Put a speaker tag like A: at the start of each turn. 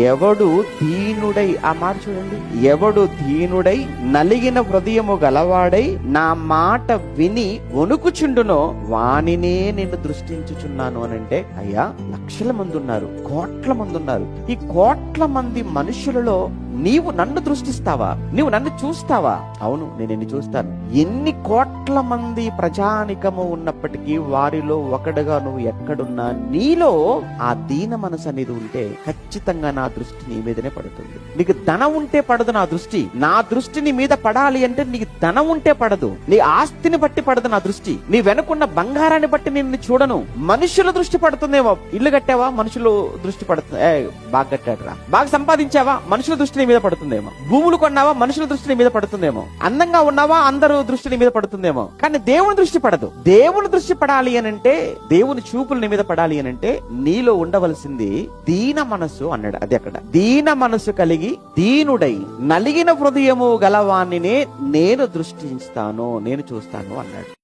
A: ఎవడు దీనుడై, ఆ మాట చూడండి, ఎవడు దీనుడై నలిగిన హృదయము గలవాడై నా మాట విని వణుకుచుండునో వానినే నేను దృష్టించుచున్నాను అని అంటే, అయ్యా లక్షల మంది ఉన్నారు, కోట్ల మంది ఉన్నారు. ఈ కోట్ల మంది మనుషులలో నీవు నన్ను దృష్టిస్తావా? నీవు నన్ను చూస్తావా? అవును, నేను నిన్ను చూస్తాను. ఎన్ని కోట్ల మంది ప్రజానికము ఉన్నప్పటికీ వారిలో ఒకడుగా నువ్వు ఎక్కడున్నా నీలో ఆ దీన మనసు అనేది ఉంటే ఖచ్చితంగా నా దృష్టి నీ మీదనే పడుతుంది. నీకు ధనం ఉంటే పడదు నా దృష్టి. నా దృష్టి నీ మీద పడాలి అంటే నీకు ధనం ఉంటే పడదు. నీ ఆస్తిని బట్టి పడదు నా దృష్టి. నీ వెనుకున్న బంగారాన్ని బట్టి నిన్ను చూడను. మనుషుల దృష్టి పడుతుందేమో. ఇల్లు కట్టావా? మనుషులు దృష్టి పడుతుంది. బాగా కట్టాడు రా. బాగా సంపాదించావా? మనుషుల దృష్టి మీద పడుతుందేమో. భూములు కొన్నావా? మనుషుల దృష్టి మీద పడుతుందేమో. అందంగా ఉన్నావా? అందరూ దృష్టి మీద పడుతుందేమో. కానీ దేవుని దృష్టి పడదు. దేవుని దృష్టి పడాలి అనంటే, దేవుని చూపులు నీ మీద పడాలి అనంటే నీలో ఉండవలసింది దీన మనసు అన్నాడు. అది అక్కడ దీన మనసు కలిగి దీనుడై నలిగిన హృదయము గలవానినే నేను దృష్టిస్తాను, నేను చూస్తాను అన్నాడు.